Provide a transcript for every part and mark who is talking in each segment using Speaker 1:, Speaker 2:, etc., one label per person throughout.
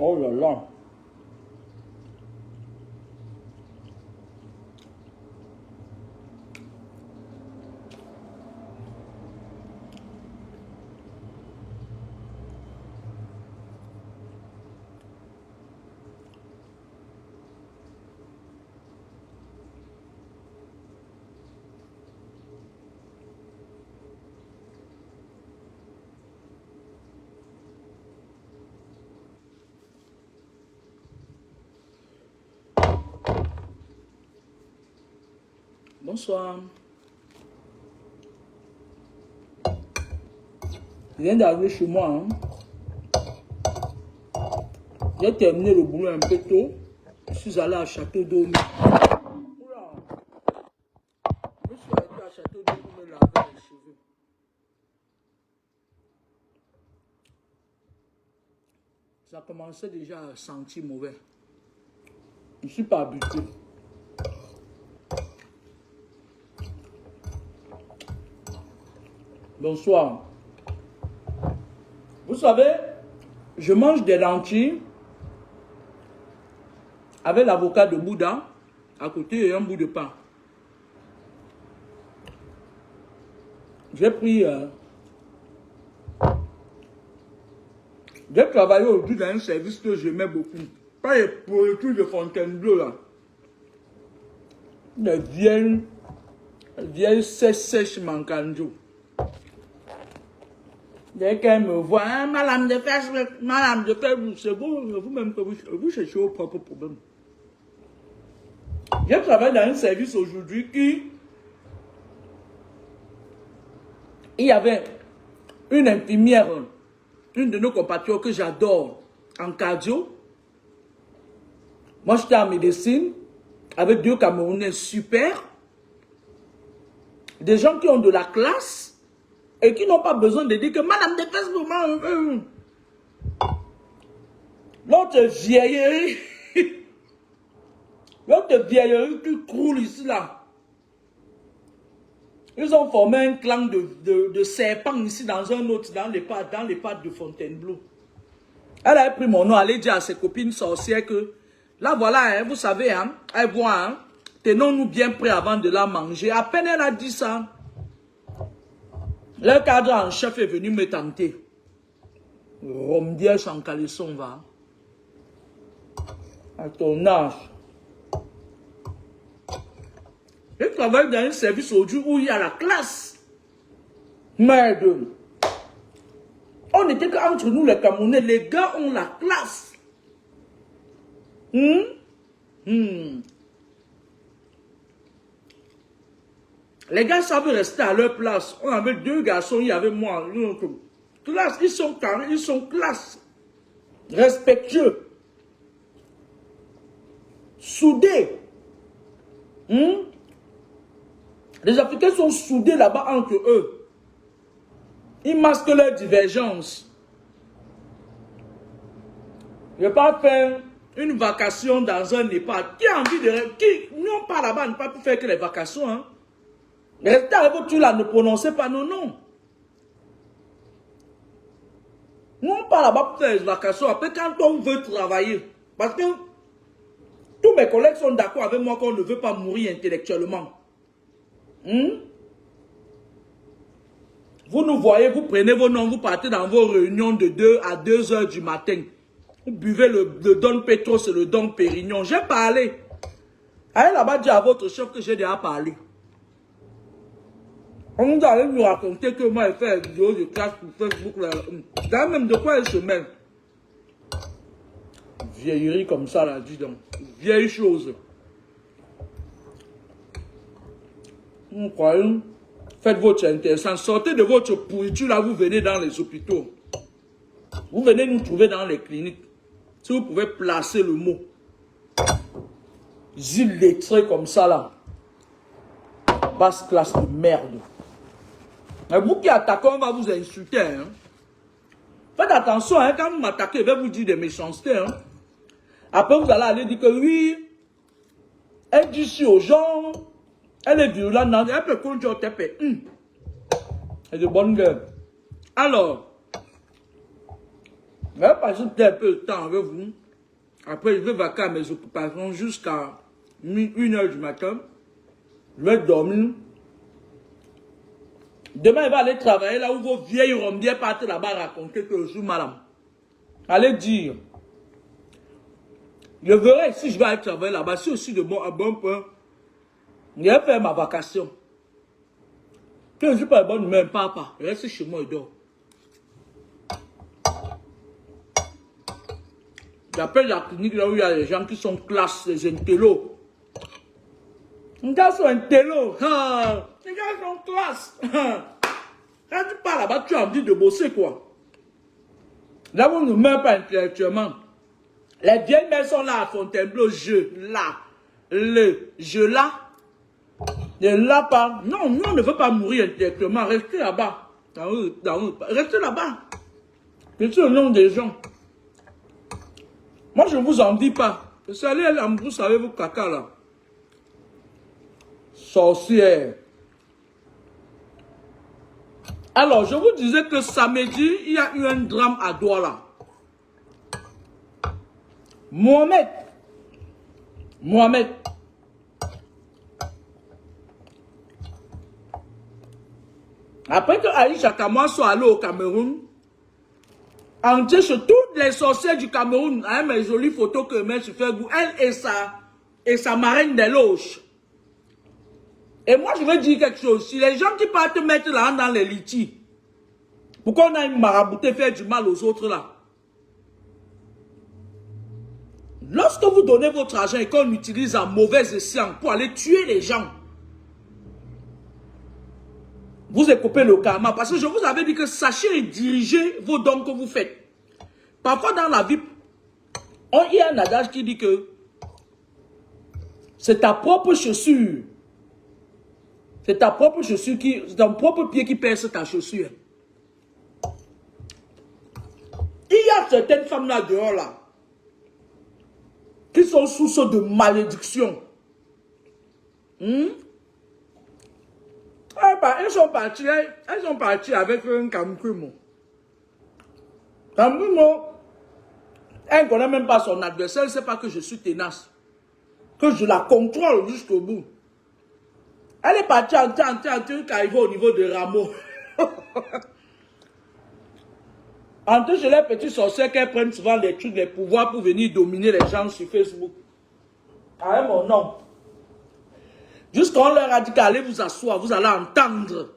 Speaker 1: Oh là là. Bonsoir. Je viens d'arriver chez moi. J'ai terminé le boulot un peu tôt. Je suis allé à Château d'Eau. Oula. Je suis allé à Château d'Eau pour me laver les cheveux. Ça commençait déjà à sentir mauvais. Je ne suis pas habitué. Bonsoir. Vous savez, je mange des lentilles avec l'avocat de Bouddha à côté et un bout de pain. J'ai pris... j'ai travaillé aujourd'hui dans un service que j'aimais beaucoup. Pas les pourritures de Fontainebleau là. Les vieilles sèches mancanjo. Dès qu'elle me voit, hein, madame de fer, c'est bon, vous-même que vous cherchez vos propres problèmes. J'ai travaillé dans un service aujourd'hui il y avait une infirmière, une de nos compatriotes que j'adore, en cardio. Moi, j'étais en médecine, avec 2 Camerounais super. Des gens qui ont de la classe. Et qui n'ont pas besoin de dire que madame de Facebook, l'autre vieillerie qui croule ici là. Ils ont formé un clan de serpents ici dans un autre, dans les pattes de Fontainebleau. Elle a pris mon nom, elle a dit à ses copines sorcières que là voilà, hein, vous savez, hein, elle voit, hein, tenons-nous bien prêts avant de la manger. À peine elle a dit ça. Le cadre en chef est venu me tenter. Romdièche en caleçon, va. À ton âge. Je travaille dans un service aujourd'hui où il y a la classe. Merde. On n'était qu'entre nous les Camerounais. Les gars ont la classe. Les gars savent rester à leur place. On avait 2 garçons, il y avait moi. Classe, ils sont carrés, ils sont classe. Respectueux. Soudés. Les Africains sont soudés là-bas entre eux. Ils masquent leurs divergences. Je vais pas faire une vacation dans un EHPAD. Qui a envie de... Qui n'ont pas là-bas, ne pas plus faire que les vacations, hein. Restez avec votre là, ne prononcez pas nos noms. Nous, on part là-bas pour faire les vacations. Après, quand on veut travailler, parce que tous mes collègues sont d'accord avec moi qu'on ne veut pas mourir intellectuellement. Vous nous voyez, vous prenez vos noms, vous partez dans vos réunions de 2 à 2 heures du matin. Vous buvez le Don Petros et le Don Pérignon. J'ai parlé. Allez là-bas dire à votre chef que j'ai déjà parlé. On nous allait nous raconter que moi, j'ai fait une vidéo de classe pour Facebook. Là, même de quoi elle se mêle. Vieillerie comme ça, là, dis donc. Vieille chose. Vous croyez? Faites votre intéressant. Sortez de votre pourriture, là, vous venez dans les hôpitaux. Vous venez nous trouver dans les cliniques. Si vous pouvez placer le mot. Illettré comme ça, là. Basse classe de merde. Mais vous qui attaquez, on va vous insulter. Hein. Faites attention, hein, quand vous m'attaquez, je vais vous dire des méchancetés. Hein. Après, vous allez aller dire que oui, elle dit si aux gens, elle est violente, elle peut conduire au TP. Elle est de bonne gueule. Alors, Je vais passer un peu de temps avec vous. Après, je vais vaquer à mes occupations jusqu'à 1h du matin. Je vais dormir. Demain, il va aller travailler là où vos vieilles rombières partent là-bas raconter que je suis madame. Allez dire. Je verrai si je vais aller travailler là-bas. Si aussi de bon point. Je vais faire ma vacation. Si je ne suis pas de bonne humeur, papa. Je reste chez moi et dors. J'appelle la clinique là où il y a des gens qui sont classe, les intellos. Les gars sont intellos. Les gars sont classe. Quand tu pars là-bas, tu as envie de bosser quoi. Là où on ne meurt pas intellectuellement. Les vieilles mères sont là à Fontainebleau, je là. Et là pas. Non, nous on ne veut pas mourir intellectuellement. Restez là-bas. Restez là-bas. C'est le nom des gens. Moi je ne vous en dis pas. Vous allez aller en brousse avec vos caca là. Sorcière. Alors, je vous disais que samedi, il y a eu un drame à Douala. Mohamed. Après que Aïcha Kamwa soit allé au Cameroun, en Dieu, sur toutes les sorcières du Cameroun, hein, mes jolies photos que je mets sur Facebook, elle et sa marraine des loges. Et moi, je veux dire quelque chose. Si les gens qui partent mettre là dans les litiges, pourquoi on a une marabouté faire du mal aux autres là? Lorsque vous donnez votre argent et qu'on utilise en mauvais escient pour aller tuer les gens, vous écoupez le karma. Parce que je vous avais dit que sachez et dirigez vos dons que vous faites. Parfois dans la vie, il y a un adage qui dit que c'est ta propre chaussure. C'est ta propre chaussure c'est ton propre pied qui perce ta chaussure. Il y a certaines femmes là dehors là qui sont source de malédiction. Elles sont parties avec un Kamkumo. Kamkumo, elle ne connaît même pas son adversaire, elle ne sait pas que je suis tenace. Que je la contrôle jusqu'au bout. Elle est partie en temps qu'arriver au niveau de Rameau. Entre chez les petits sorciers qu'elles prennent souvent les trucs, les pouvoirs pour venir dominer les gens sur Facebook. Avec mon nom. Jusqu'on leur a dit qu'allez vous asseoir, vous allez entendre.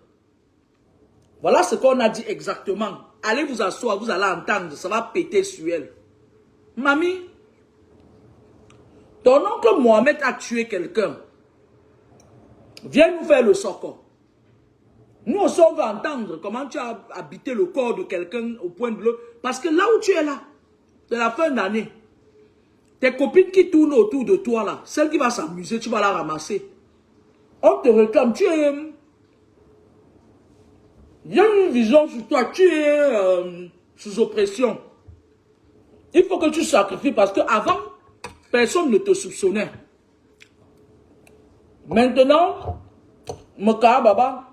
Speaker 1: Voilà ce qu'on a dit exactement. Allez vous asseoir, vous allez entendre, ça va péter sur elle. Mamie, ton oncle Mohamed a tué quelqu'un. Viens nous faire le socor. Nous aussi, on va entendre comment tu as habité le corps de quelqu'un au point de l'eau. Parce que là où tu es là, c'est la fin d'année. Tes copines qui tournent autour de toi là, celle qui va s'amuser, tu vas la ramasser. On te réclame, tu es... Il y a une vision sur toi, tu es sous oppression. Il faut que tu sacrifies parce qu'avant, personne ne te soupçonnait. Maintenant, Moka Baba,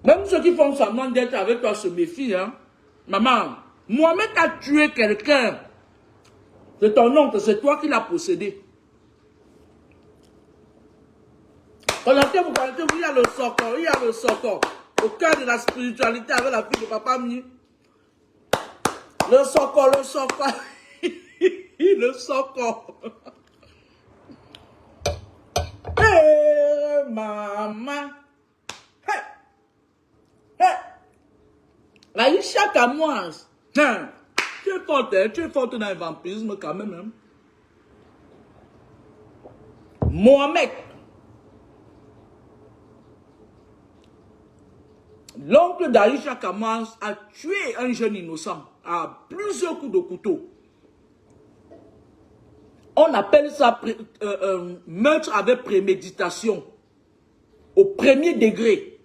Speaker 1: même ceux qui font semblant d'être avec toi se méfient. Hein? Maman, Mohamed a tué quelqu'un. C'est ton oncle, c'est toi qui l'as possédé. Connaissez-vous, il y a le socor, il y a le socor. Au cœur de la spiritualité avec la fille de Papa Mi. Le socor, le socor. Le socor. Hey, maman. Hey. Hey. Aïcha Kamoise. Hein. Tu es forte dans le vampirisme quand même. Hein. Mohamed. L'oncle d'Aïcha Kamoise a tué un jeune innocent à plusieurs coups de couteau. On appelle ça meurtre avec préméditation. Au premier degré.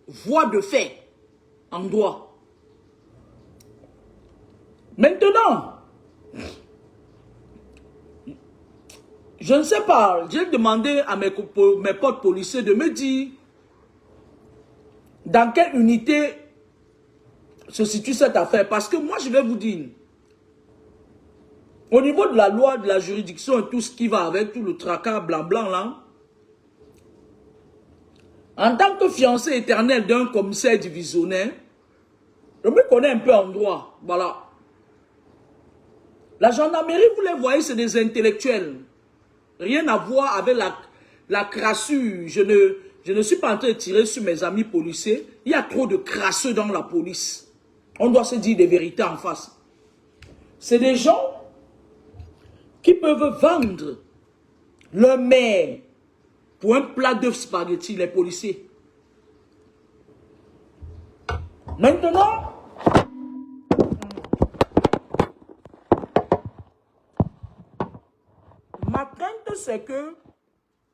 Speaker 1: Voie de fait. En droit. Maintenant, je ne sais pas, j'ai demandé à mes potes policiers de me dire dans quelle unité se situe cette affaire. Parce que moi, je vais vous dire, au niveau de la loi, de la juridiction et tout ce qui va avec, tout le tracas blanc-blanc là, en tant que fiancé éternel d'un commissaire divisionnaire, je me connais un peu en droit. Voilà. La gendarmerie, vous les voyez, c'est des intellectuels. Rien à voir avec la crassure. Je ne suis pas en train de tirer sur mes amis policiers. Il y a trop de crasseux dans la police. On doit se dire des vérités en face. C'est des gens qui peuvent vendre leur mère pour un plat d'œufs spaghetti, les policiers. Maintenant, ma crainte, c'est que,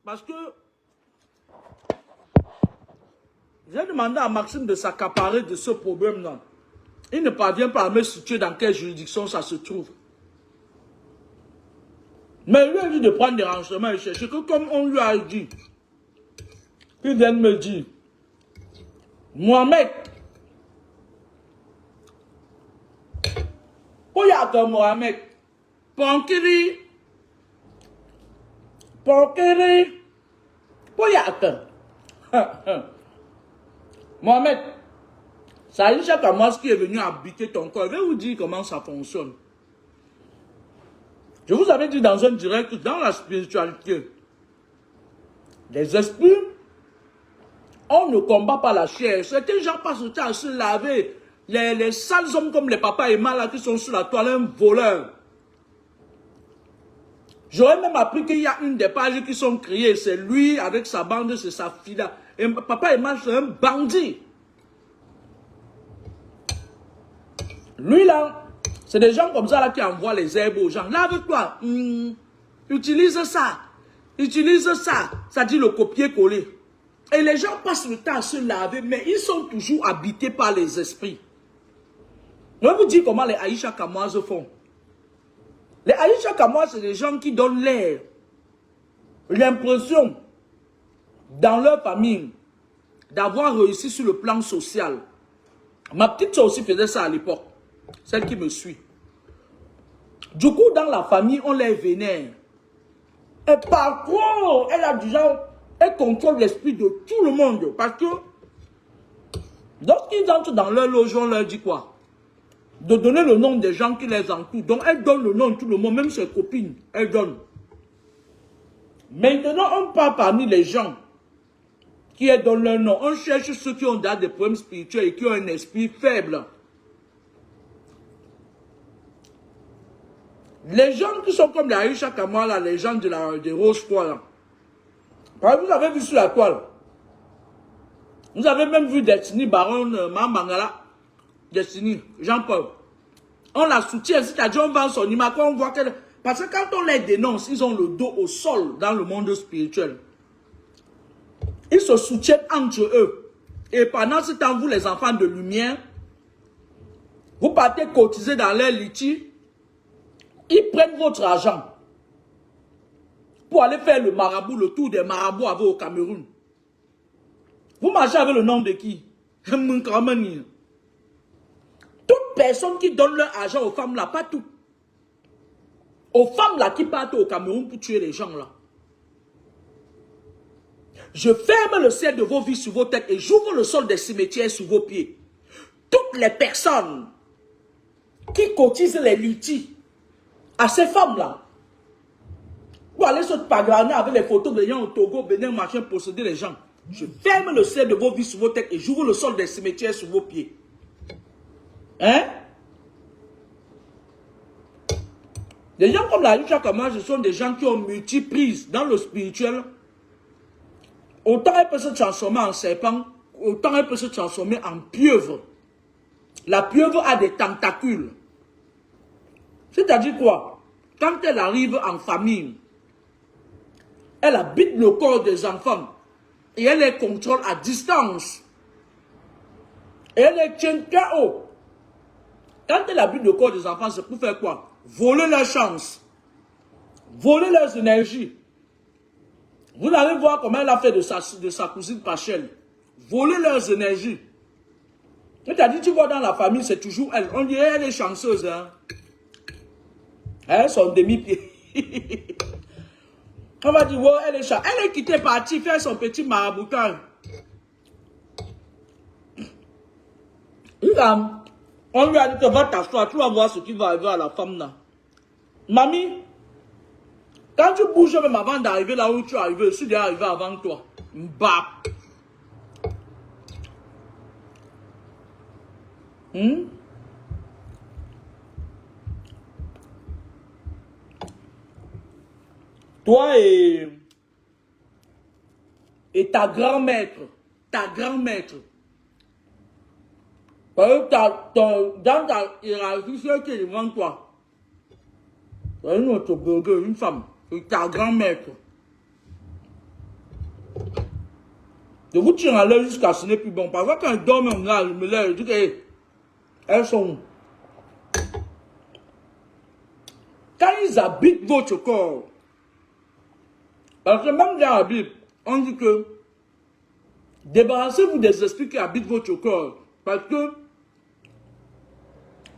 Speaker 1: parce que j'ai demandé à Maxime de s'accaparer de ce problème-là. Il ne parvient pas à me situer dans quelle juridiction ça se trouve. Mais lui a dit de prendre des renseignements et chercher que comme on lui a dit, il vient de me dire, Mohamed, Poyaka Mohamed, Pankiri, Poyaka. Mohamed, c'est Aïcha Kamas qui est venu habiter ton corps. Je vais vous dire comment ça fonctionne. Je vous avais dit dans un direct, dans la spiritualité, les esprits, on ne combat pas la chair. Certains gens passent le temps à se laver. Les sales hommes comme les papas et malas qui sont sur la toile, un voleur. J'aurais même appris qu'il y a une des pages qui sont créées. C'est lui avec sa bande, c'est sa fille. Et papa et maman, c'est un bandit. Lui là, c'est des gens comme ça là qui envoient les herbes aux gens. Lave-toi. Utilise ça. Utilise ça. Ça dit le copier-coller. Et les gens passent le temps à se laver, mais ils sont toujours habités par les esprits. Je vais vous dire comment les Aïcha Kamoise font. Les Aïcha Kamoise, c'est des gens qui donnent l'air, l'impression, dans leur famille, d'avoir réussi sur le plan social. Ma petite soeur aussi faisait ça à l'époque. Celle qui me suit. Du coup, dans la famille, on les vénère. Et par contre, elle a du genre, elle contrôle l'esprit de tout le monde. Parce que, lorsqu'ils entrent dans leur logement, on leur dit quoi? De donner le nom des gens qui les entourent. Donc, elle donne le nom de tout le monde, même ses copines, elle donne. Maintenant, on part parmi les gens qui donnent leur nom. On cherche ceux qui ont des problèmes spirituels et qui ont un esprit faible. Les gens qui sont comme les Aïcha Kamala, les gens des Rose Toile. Vous avez vu sur la toile. Vous avez même vu Destiny, Baron, Mangala, Destiny, Jean-Paul. On la soutient, c'est-à-dire on vend son image, on voit qu'elle... Parce que quand on les dénonce, ils ont le dos au sol dans le monde spirituel. Ils se soutiennent entre eux. Et pendant ce temps, vous les enfants de lumière, vous partez cotiser dans leur litiges. Ils prennent votre argent pour aller faire le marabout, le tour des marabouts avec au Cameroun. Vous marchez avec le nom de qui? Toute personne qui donne leur argent aux femmes là, pas toutes. Aux femmes là qui partent au Cameroun pour tuer les gens là. Je ferme le ciel de vos vies sur vos têtes et j'ouvre le sol des cimetières sous vos pieds. Toutes les personnes qui cotisent les litiges à ces femmes-là, pour aller se paganer avec les photos de gens au Togo, Bénin, machin, posséder les gens. Je ferme le ciel de vos vies sur vos têtes et j'ouvre le sol des cimetières sous vos pieds. Hein? Des gens comme la Aïcha Kamala, ce sont des gens qui ont multiprises dans le spirituel. Autant elle peut se transformer en serpent, autant elle peut se transformer en pieuvre. La pieuvre a des tentacules. C'est-à-dire quoi? Quand elle arrive en famille, elle habite le corps des enfants et elle les contrôle à distance. Et elle les tient KO. Quand elle habite le corps des enfants, c'est pour faire quoi? Voler leur chance. Voler leurs énergies. Vous allez voir comment elle a fait de sa cousine Pachel. Voler leurs énergies. Mais t'as dit, tu vois, dans la famille, c'est toujours elle. On dirait elle est chanceuse. Hein? Hein, son demi-pied. On va dire, ouais, elle est chanceuse. Elle est quittée partie faire son petit maraboutage. On lui a dit, va t'asseoir, tu vas voir ce qui va arriver à la femme là. Mamie, quand tu bouges même avant d'arriver là où tu es arrivé, je suis déjà arrivé avant toi. Bah. Toi et ta grand-maître, dans ta hiérarchie, c'est qui est devant toi. Une autre burger, une femme, et ta grand-maître. Je vous tire à l'heure jusqu'à ce n'est plus bon. Parfois, quand je dors même là, je me lève, je dis qu'elles sont où? Quand ils habitent votre corps, parce que même dans la Bible, on dit que débarrassez-vous des esprits qui habitent votre corps. Parce que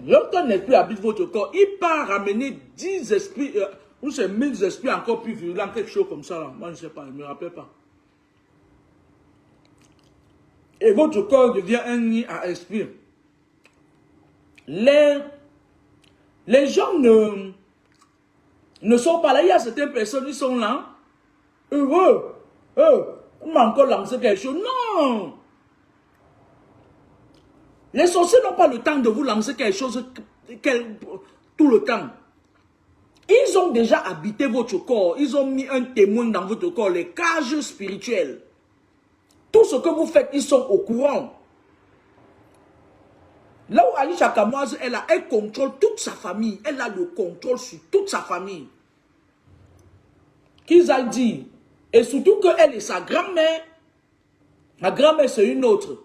Speaker 1: lorsqu'un esprit habite votre corps, il peut ramener 10 esprits, ou c'est 1000 esprits encore plus virulents, quelque chose comme ça. Là. Moi, je ne sais pas, je ne me rappelle pas. Et votre corps devient un nid à esprit. Les gens ne sont pas là. Il y a certaines personnes qui sont là. Heureux. On m'a encore lancé quelque chose. Non. Les sorciers n'ont pas le temps de vous lancer quelque chose tout le temps. Ils ont déjà habité votre corps. Ils ont mis un témoin dans votre corps, les cages spirituelles. Tout ce que vous faites, ils sont au courant. Là où Ali Chakamoise est là, elle contrôle toute sa famille. Elle a le contrôle sur toute sa famille. Qu'ils aillent dire. Et surtout qu'elle est sa grand-mère. Ma grand-mère, c'est une autre.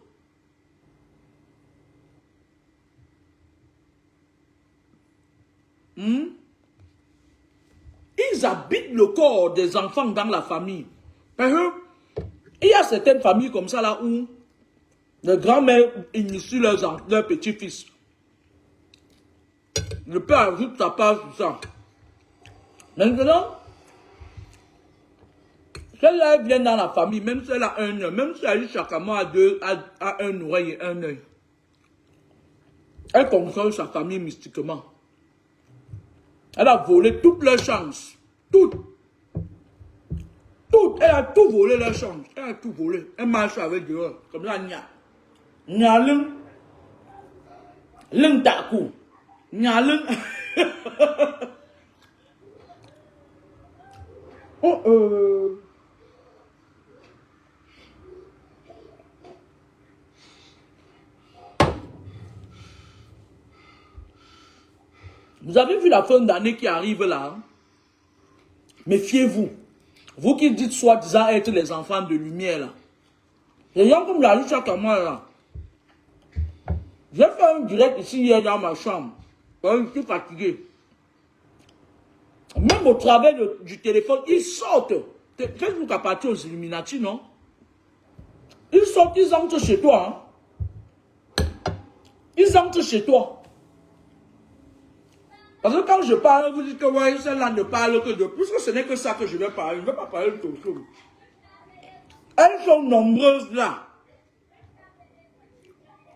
Speaker 1: Ils habitent le corps des enfants dans la famille. Il y a certaines familles comme ça là où les grands-mères initient leurs petits-fils. Le père ajoute sa part sur ça. Maintenant, si elle vient dans la famille, même si elle a un œil, même si elle chaque mois a un oreille et un œil, elle contrôle sa famille mystiquement. Elle a volé toutes leurs chances. Toutes. Elle a tout volé leurs chances. Elle a tout volé. Elle marche avec dehors. Comme ça, nya lung. Lung taku. Nya lung. Vous avez vu la fin d'année qui arrive là? Méfiez-vous. Vous qui dites soi-disant être les enfants de lumière là. Les gens comme la lutte à moi là. J'ai fait un direct ici hier dans ma chambre. Je suis fatigué. Même au travers du téléphone, ils sortent. Facebook appartient aux Illuminati, non? Ils sortent, ils entrent chez toi. Hein? Ils entrent chez toi. Parce que quand je parle, vous dites que ouais, celle-là ne parle que de... Puisque ce n'est que ça que je vais parler, je ne vais pas parler de tout. Elles sont nombreuses là.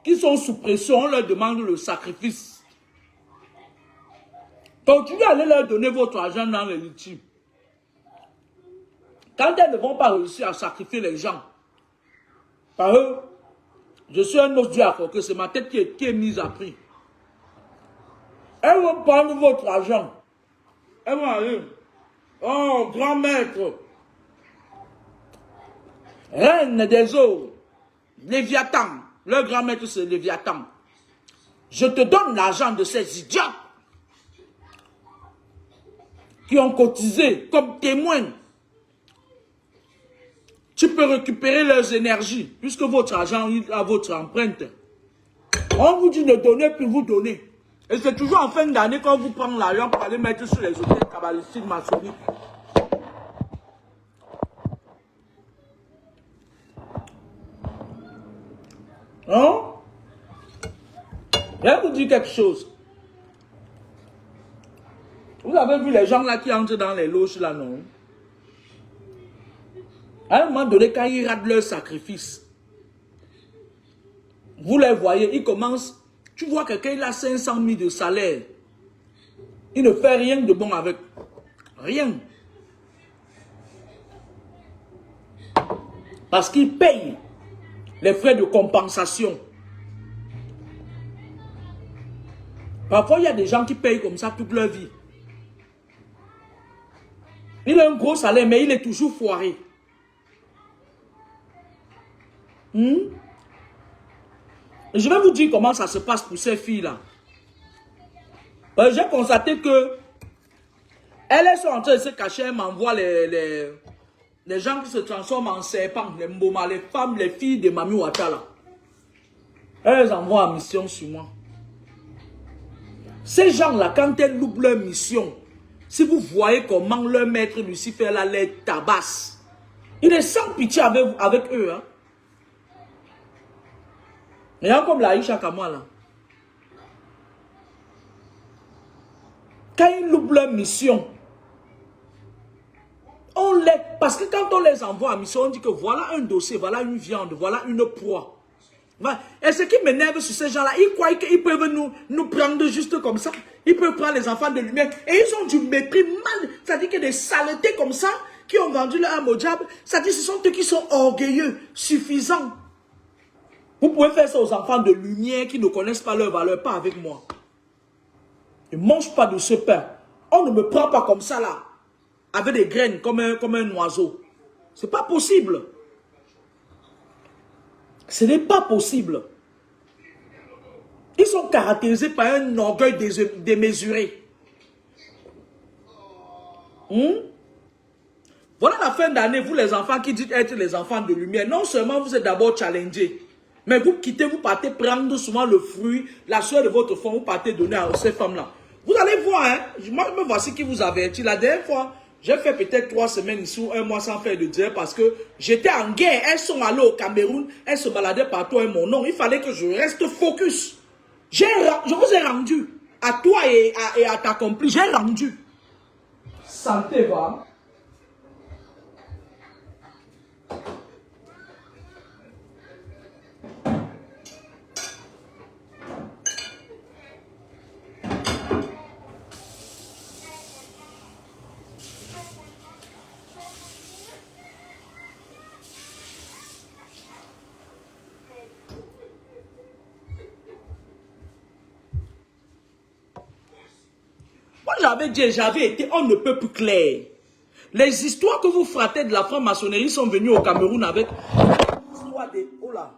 Speaker 1: Qui sont sous pression, on leur demande le sacrifice. Continuez à aller leur donner votre argent dans les litiges. Quand elles ne vont pas réussir à sacrifier les gens, par eux, je suis un autre Dieu à que c'est ma tête qui est mise à prix. Elles vont prendre votre argent. Elles vont aller. Oh, grand maître. Reine des eaux. Léviathan. Leur grand maître, c'est Léviathan. Je te donne l'argent de ces idiots qui ont cotisé comme témoins. Tu peux récupérer leurs énergies puisque votre argent a votre empreinte. On vous dit de donner puis vous donnez. Et c'est toujours en fin d'année quand vous prenez l'argent pour aller mettre sur les hôtels cabalistiques maçonniques. Hein? Je vais vous dire quelque chose. Vous avez vu les gens là qui entrent dans les loges là, non? À un moment donné, quand ils ratent leur sacrifice, vous les voyez, ils commencent. Tu vois quelqu'un, il a 500 000 de salaire. Il ne fait rien de bon avec. Rien. Parce qu'il paye les frais de compensation. Parfois, il y a des gens qui payent comme ça toute leur vie. Il a un gros salaire, mais il est toujours foiré. Je vais vous dire comment ça se passe pour ces filles-là. J'ai constaté que elles sont en train de se cacher, elles m'envoient les gens qui se transforment en serpents, les mboma, les femmes, les filles de Mami Ouattara. Elles envoient en mission sur moi. Ces gens-là, quand elles louent leur mission, si vous voyez comment leur maître Lucifer là les tabasse, il est sans pitié avec eux. Hein. Il y a comme la Aïcha Kama là. Quand ils louent leur mission, parce que quand on les envoie en mission, on dit que voilà un dossier, voilà une viande, voilà une proie. Et ce qui m'énerve sur ces gens-là, ils croient qu'ils peuvent nous prendre juste comme ça. Ils peuvent prendre les enfants de lumière. Et ils ont du mépris mal. C'est-à-dire que des saletés comme ça, qui ont vendu leur âme au diable, c'est-à-dire que ce sont eux qui sont orgueilleux, suffisants. Vous pouvez faire ça aux enfants de lumière qui ne connaissent pas leur valeur, pas avec moi. Ne mange pas de ce pain. On ne me prend pas comme ça là, avec des graines comme un oiseau. C'est pas possible. Ce n'est pas possible. Ils sont caractérisés par un orgueil démesuré. Voilà la fin d'année, vous les enfants qui dites être les enfants de lumière. Non seulement vous êtes d'abord challengés, mais vous quittez, vous partez prendre souvent le fruit, la soeur de votre fond, vous partez donner à ces femmes-là. Vous allez voir, hein, moi me voici qui vous avertit. La dernière fois, j'ai fait peut-être 3 semaines ici ou 1 mois sans faire de dire parce que j'étais en guerre. Elles sont allées au Cameroun, elles se baladaient partout avec mon nom. Il fallait que je reste focus. Je vous ai rendu. À toi et à ta complice, j'ai rendu. Santé, va. Moi, j'avais été, on ne peut plus clair. Les histoires que vous frappez de la franc-maçonnerie sont venues au Cameroun avec l'histoire des... Oh là,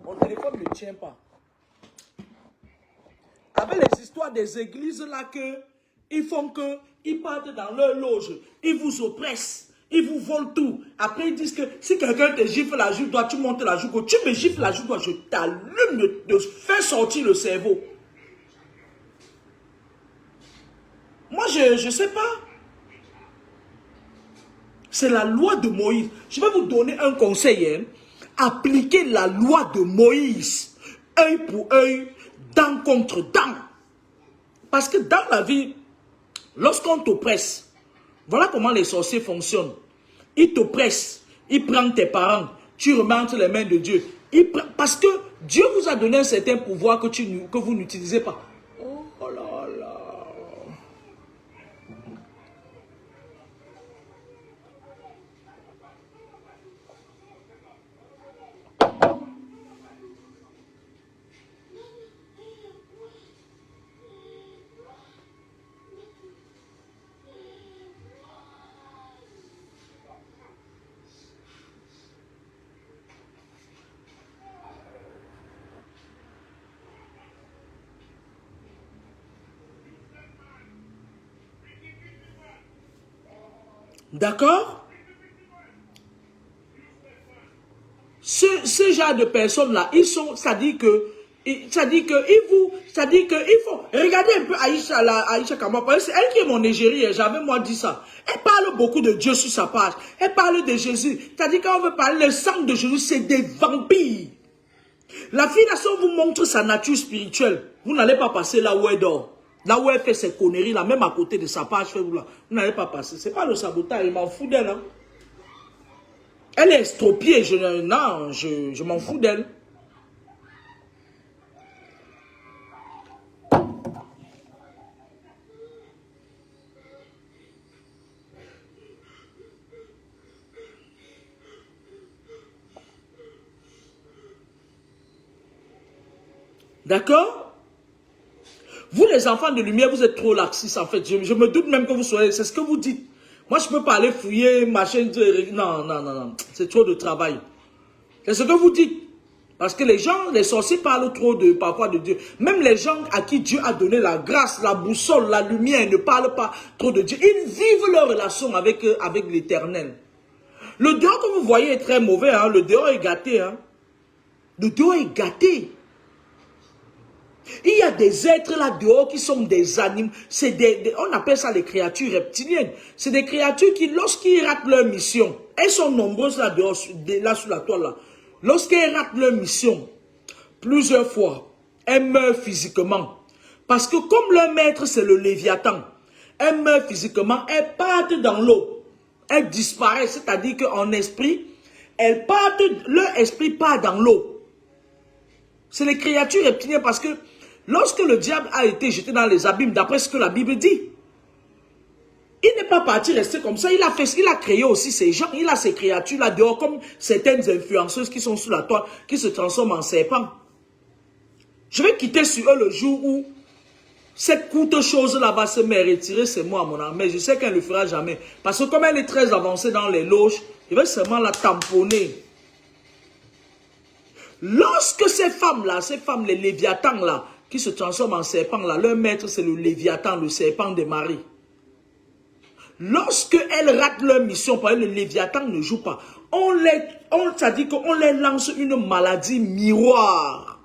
Speaker 1: mon téléphone ne tient pas. Avec les histoires des églises là ils font que, ils partent dans leur loge, ils vous oppressent, ils vous volent tout. Après, ils disent que si quelqu'un te gifle la joue droite, tu montes la joue gauche. Tu me gifles la joue droite, je t'allume de faire sortir le cerveau. Moi, je ne sais pas. C'est la loi de Moïse. Je vais vous donner un conseil. Hein. Appliquez la loi de Moïse. Œil pour œil, dent contre dent. Parce que dans la vie, lorsqu'on t'oppresse, voilà comment les sorciers fonctionnent. Ils t'oppressent, ils prennent tes parents, tu remets entre les mains de Dieu. Parce que Dieu vous a donné un certain pouvoir que vous n'utilisez pas. Oh là là. D'accord? Ce genre de personnes-là, ils sont, ça dit que il faut, regardez un peu Aïcha Kama, c'est elle qui est mon égérie, j'avais moi dit ça. Elle parle beaucoup de Dieu sur sa page, elle parle de Jésus, c'est-à-dire quand on veut parler, le sang de Jésus, c'est des vampires. La fille là, si on vous montre sa nature spirituelle, vous n'allez pas passer là où elle dort. Là où elle fait ses conneries, là, même à côté de sa page, vous n'allez pas passer. Ce n'est pas le sabotage, je m'en fous d'elle. Hein. Elle est estropiée, non, je m'en fous d'elle. D'accord? Vous, les enfants de lumière, vous êtes trop laxistes, en fait. Je me doute même que vous soyez... C'est ce que vous dites. Moi, je ne peux pas aller fouiller, machin... Non, non, non, non. C'est trop de travail. C'est ce que vous dites. Parce que les gens, les sorciers parlent trop de, parfois de Dieu. Même les gens à qui Dieu a donné la grâce, la boussole, la lumière, ne parlent pas trop de Dieu. Ils vivent leur relation avec l'Éternel. Le dehors que vous voyez est très mauvais. Hein? Le dehors est gâté. Hein? Le dehors est gâté. Il y a des êtres là dehors qui sont des animaux. On appelle ça les créatures reptiliennes. C'est des créatures qui, lorsqu'ils ratent leur mission, elles sont nombreuses là dehors, là sous la toile là. Lorsqu'elles ratent leur mission, plusieurs fois, elles meurent physiquement. Parce que comme leur maître c'est le Léviathan, elles meurent physiquement, elles partent dans l'eau. Elles disparaissent, c'est-à-dire qu'en esprit, elles partent, leur esprit part dans l'eau. C'est les créatures reptiliennes parce que lorsque le diable a été jeté dans les abîmes, d'après ce que la Bible dit, il n'est pas parti rester comme ça. Il a créé aussi ces gens, il a ces créatures là dehors, comme certaines influenceuses qui sont sous la toile, qui se transforment en serpents. Je vais quitter sur eux le jour où cette courte chose-là va se me retirer, c'est moi, mon âme. Mais je sais qu'elle ne le fera jamais. Parce que comme elle est très avancée dans les loges, je vais seulement la tamponner. Lorsque ces femmes-là, les léviathans-là, qui se transforment en serpents-là, leur maître c'est le léviathan, le serpent des maris. Lorsque elles ratent leur mission, parce que le léviathan ne joue pas, ça dit qu'on les lance une maladie miroir.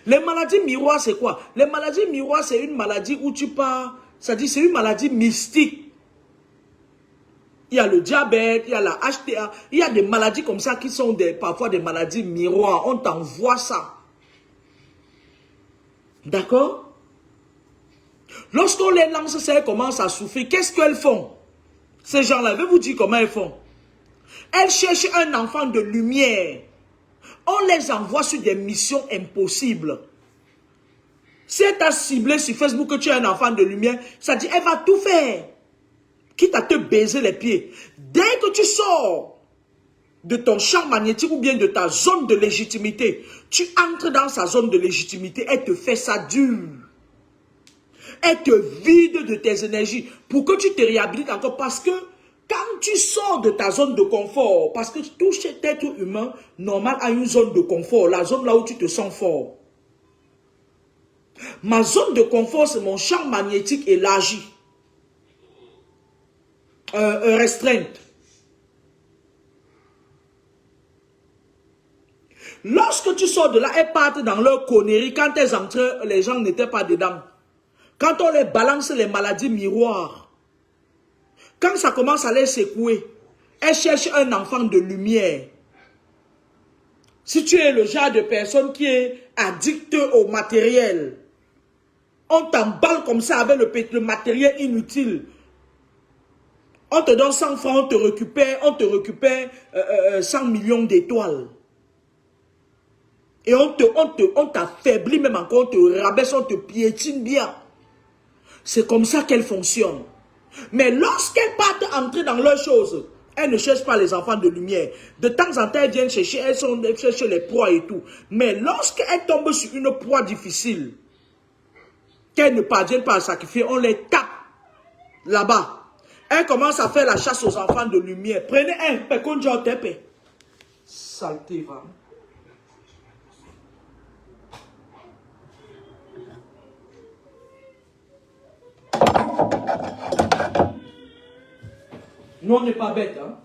Speaker 1: Les maladies miroirs, c'est quoi? Les maladies miroirs, c'est une maladie où tu pars, ça dit c'est une maladie mystique. Il y a le diabète, il y a la HTA, il y a des maladies comme ça qui sont parfois des maladies miroirs. On t'envoie ça. D'accord? Lorsqu'on les lance, ça, elles commencent à souffrir. Qu'est-ce qu'elles font? Ces gens-là, je vais vous dire comment elles font. Elles cherchent un enfant de lumière. On les envoie sur des missions impossibles. Si elle t'a ciblé sur Facebook que tu es un enfant de lumière, ça dit elle va tout faire. Quitte à te baiser les pieds. Dès que tu sors de ton champ magnétique ou bien de ta zone de légitimité, tu entres dans sa zone de légitimité, elle te fait ça dur. Elle te vide de tes énergies pour que tu te réhabilites encore parce que quand tu sors de ta zone de confort, parce que tout être humain normal a une zone de confort, la zone là où tu te sens fort. Ma zone de confort, c'est mon champ magnétique élargi. Restreinte. Lorsque tu sors de là, elles partent dans leur connerie. Quand elles entraient, les gens n'étaient pas dedans. Quand on les balance les maladies miroirs, quand ça commence à les secouer, elles cherchent un enfant de lumière. Si tu es le genre de personne qui est addict au matériel, on t'emballe comme ça avec le matériel inutile. On te donne 100 francs, on te récupère 100 millions d'étoiles. Et on t'affaiblit même encore, on te rabaisse, on te piétine bien. C'est comme ça qu'elle fonctionne. Mais lorsqu'elles partent entrer dans leurs choses, elles ne cherchent pas les enfants de lumière. De temps en temps, elles viennent chercher, elles cherchent les proies et tout. Mais lorsqu'elles tombent sur une proie difficile, qu'elles ne parviennent pas à sacrifier, on les tape là-bas. Elles commencent à faire la chasse aux enfants de lumière. Prenez un péconjo tepe. Saleté, va. Nous, on n'est pas bête, hein.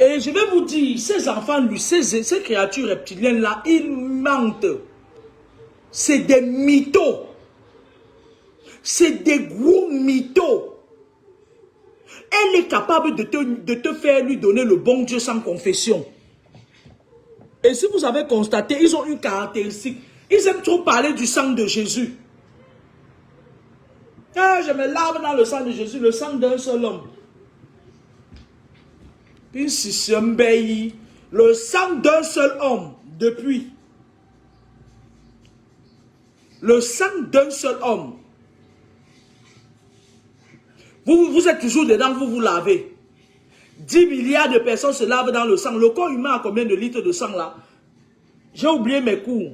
Speaker 1: Et je vais vous dire, ces enfants, lui, ces créatures reptiliennes-là, ils mentent. C'est des mythos. C'est des gros mythos. Elle est capable de te faire lui donner le bon Dieu sans confession. Et si vous avez constaté, ils ont une caractéristique. Ils aiment trop parler du sang de Jésus. Ah, je me lave dans le sang de Jésus, le sang d'un seul homme. Le sang d'un seul homme, depuis. Le sang d'un seul homme. Vous êtes toujours dedans, vous vous lavez. 10 milliards de personnes se lavent dans le sang. Le corps humain a combien de litres de sang là? J'ai oublié mes cours.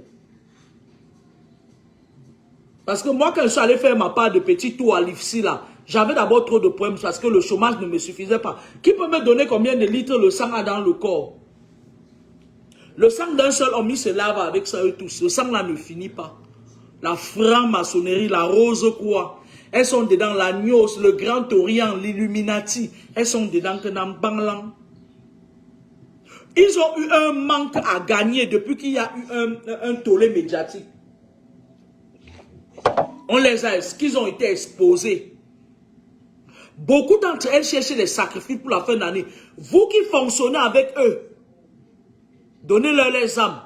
Speaker 1: Parce que moi, quand je suis allé faire ma part de petit tour à l'IFSI là, j'avais d'abord trop de problèmes parce que le chômage ne me suffisait pas. Qui peut me donner combien de litres le sang a dans le corps? Le sang d'un seul homme, il se lave avec ça eux tous. Le sang là ne finit pas. La franc-maçonnerie, la rose-croix. Elles sont dedans, l'agneau, le Grand Orient, l'Illuminati. Elles sont dedans que dans Banglang. Ils ont eu un manque à gagner depuis qu'il y a eu un tollé médiatique. On les a, qu'ils ont été exposés. Beaucoup d'entre elles cherchaient des sacrifices pour la fin d'année. Vous qui fonctionnez avec eux, donnez-leur les âmes.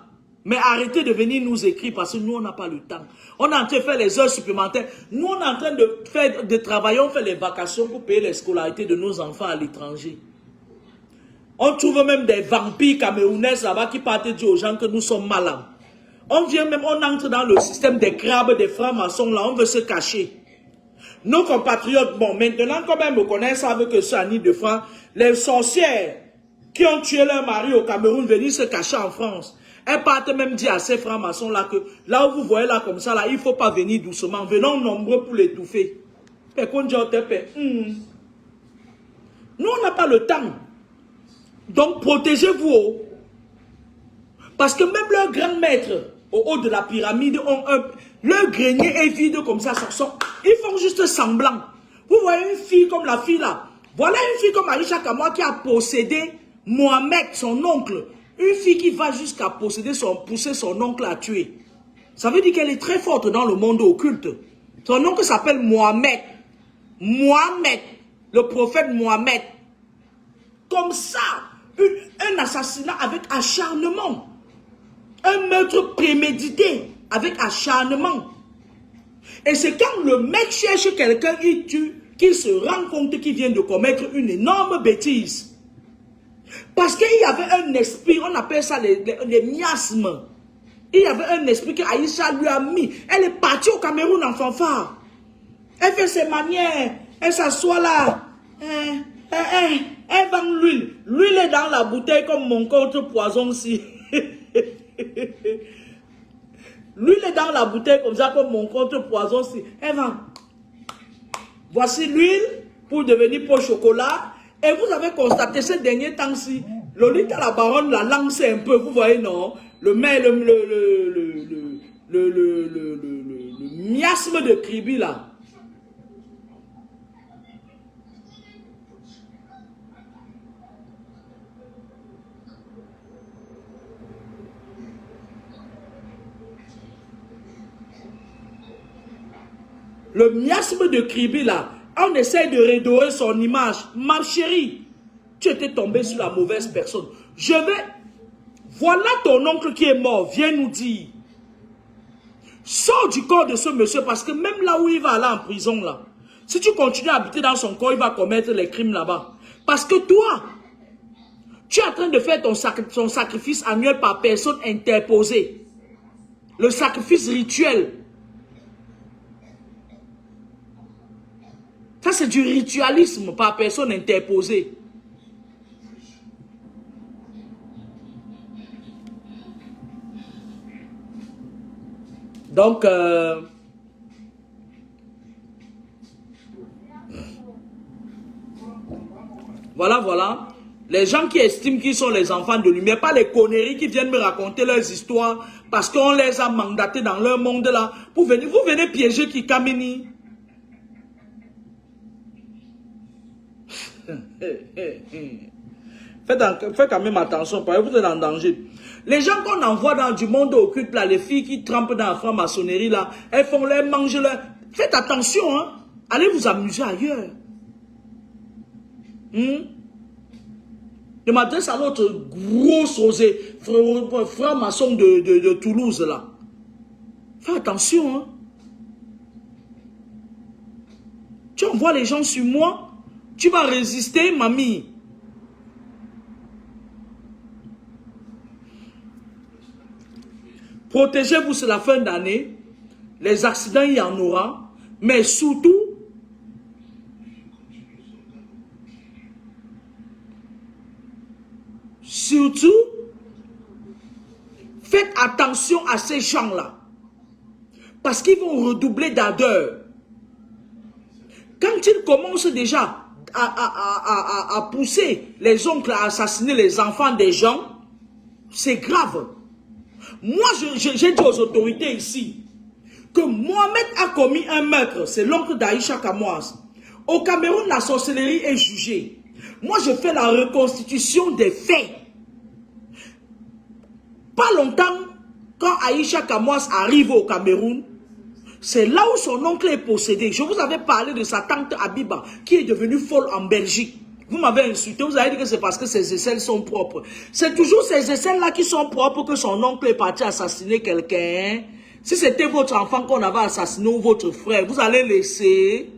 Speaker 1: Mais arrêtez de venir nous écrire parce que nous, on n'a pas le temps. On est en train de faire les heures supplémentaires. Nous, on est en train de travailler, on fait les vacations pour payer les scolarités de nos enfants à l'étranger. On trouve même des vampires camerounais là-bas qui partent dire aux gens que nous sommes malades. On vient même, on entre dans le système des crabes, des francs-maçons là, on veut se cacher. Nos compatriotes, bon, maintenant, quand même, me connaissent, savent que c'est Annie de France. Les sorcières qui ont tué leur mari au Cameroun venir se cacher en France. Elles partent même dire à ces francs-maçons là que là où vous voyez là comme ça, là, il ne faut pas venir doucement. Venons nombreux pour l'étouffer. Nous, on n'a pas le temps. Donc, protégez-vous. Parce que même leurs grands maîtres, au haut de la pyramide, leur grenier est vide comme ça. Ils font juste semblant. Vous voyez une fille comme la fille là. Voilà une fille comme Aïcha Kamoa qui a possédé Mohamed, son oncle. Une fille qui va jusqu'à pousser son oncle à tuer. Ça veut dire qu'elle est très forte dans le monde occulte. Son oncle s'appelle Mohamed. Mohamed, le prophète Mohamed. Comme ça, un assassinat avec acharnement. Un meurtre prémédité avec acharnement. Et c'est quand le mec cherche quelqu'un, il tue, qu'il se rend compte qu'il vient de commettre une énorme bêtise. Parce qu'il y avait un esprit, on appelle ça les miasmes. Il y avait un esprit que Aïcha lui a mis. Elle est partie au Cameroun en fanfare. Elle fait ses manières. Elle s'assoit là. Elle vend l'huile. L'huile est dans la bouteille comme mon contre-poison si. L'huile est dans la bouteille comme ça comme mon contre-poison si. Elle vend. Voici l'huile pour devenir pour chocolat. Et vous avez constaté ces derniers temps-ci, Lolita la baronne l'a lancé un peu, vous voyez non? Le miasme de Kribi là. Le miasme de Kribi là. On essaie de redorer son image. Ma chérie, tu étais tombée sur la mauvaise personne. Voilà ton oncle qui est mort. Viens nous dire. Sors du corps de ce monsieur parce que même là où il va aller en prison là, si tu continues à habiter dans son corps, il va commettre les crimes là-bas. Parce que toi, tu es en train de faire ton sacrifice annuel par personne interposée. Le sacrifice rituel. Ça, c'est du ritualisme par personne interposée. Donc, voilà. Les gens qui estiment qu'ils sont les enfants de lumière, pas les conneries qui viennent me raconter leurs histoires parce qu'on les a mandatés dans leur monde là. Vous venez piéger Kikamini. Faites quand même attention, parce que vous êtes en danger. Les gens qu'on envoie dans du monde occulte, là, les filles qui trempent dans la franc-maçonnerie, là, elles font leur manger leur... Faites attention, hein. Allez vous amuser ailleurs. Je m'adresse à l'autre gros osé, franc-maçon de Toulouse, là. Fais attention, hein. Tu envoies les gens sur moi, tu vas résister, mamie. Protégez-vous, c'est la fin d'année. Les accidents, il y en aura. Mais surtout, faites attention à ces gens-là. Parce qu'ils vont redoubler d'ardeur. Quand ils commencent déjà à pousser les oncles à assassiner les enfants des gens, c'est grave. Moi, j'ai dit aux autorités ici que Mohamed a commis un meurtre. C'est l'oncle d'Aïcha Kamoas. Au Cameroun, la sorcellerie est jugée. Moi, je fais la reconstitution des faits. Pas longtemps, quand Aïcha Kamoas arrive au Cameroun, c'est là où son oncle est possédé. Je vous avais parlé de sa tante Abiba, qui est devenue folle en Belgique. Vous m'avez insulté, vous avez dit que c'est parce que ses aisselles sont propres. C'est toujours ces aisselles-là qui sont propres que son oncle est parti assassiner quelqu'un. Si c'était votre enfant qu'on avait assassiné ou votre frère, vous allez laisser.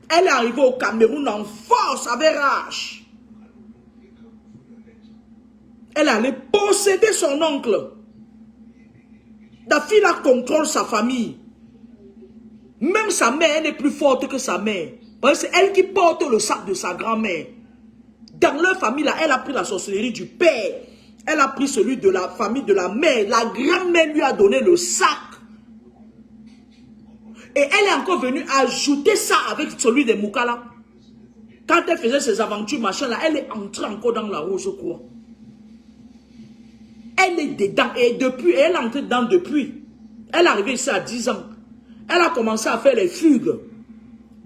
Speaker 1: Elle est arrivée au Cameroun en force, avec rage. Elle allait posséder son oncle. La fille là contrôle sa famille. Même sa mère, elle est plus forte que sa mère. Parce que c'est elle qui porte le sac de sa grand-mère. Dans leur famille là, elle a pris la sorcellerie du père. Elle a pris celui de la famille de la mère. La grand-mère lui a donné le sac. Et elle est encore venue ajouter ça avec celui de Moukala. Quand elle faisait ses aventures, machin là, elle est entrée encore dans la roue, je crois. Elle est dedans. Et depuis, elle est entrée dedans depuis. Elle est arrivée ici à 10 ans. Elle a commencé à faire les fugues.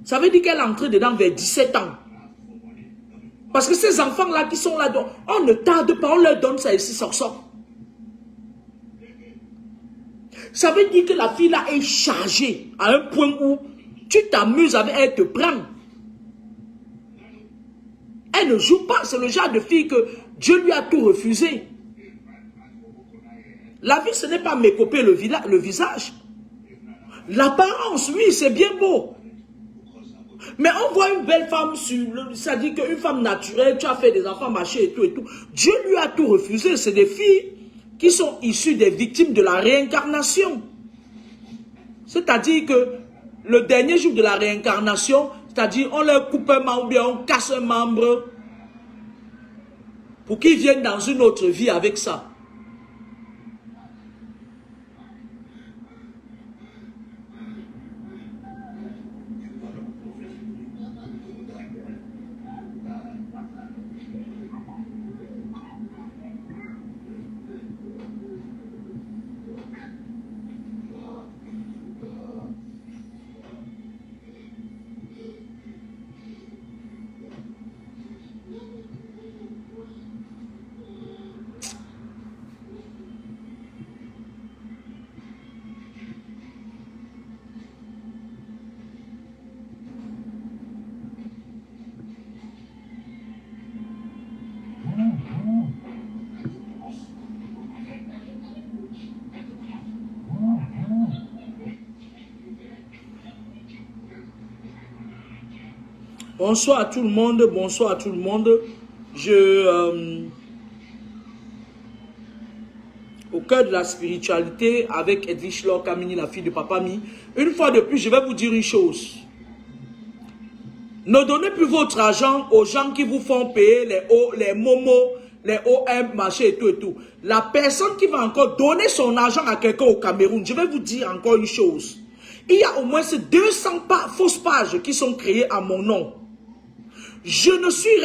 Speaker 1: Ça veut dire qu'elle est entrée dedans vers 17 ans. Parce que ces enfants-là qui sont là, on ne tarde pas, on leur donne ça ici, ça sort. Ça veut dire que la fille là est chargée à un point où tu t'amuses avec elle, elle te prend. Elle ne joue pas, c'est le genre de fille que Dieu lui a tout refusé. La vie, ce n'est pas mécoper le visage. L'apparence, oui, c'est bien beau. Mais on voit une belle femme, ça dit qu'une femme naturelle, tu as fait des enfants, machin et tout et tout. Dieu lui a tout refusé. C'est des filles qui sont issues des victimes de la réincarnation. C'est-à-dire que le dernier jour de la réincarnation, c'est-à-dire on leur coupe un membre ou bien on casse un membre pour qu'ils viennent dans une autre vie avec ça. Bonsoir à tout le monde, bonsoir à tout le monde. Au cœur de la spiritualité, avec Edwige Laure Kamini, la fille de Papa Mi, une fois de plus, je vais vous dire une chose. Ne donnez plus votre argent aux gens qui vous font payer les momos, les OM, machin et tout et tout. La personne qui va encore donner son argent à quelqu'un au Cameroun, je vais vous dire encore une chose. Il y a au moins ces 200 fausses pages qui sont créées à mon nom. Je ne suis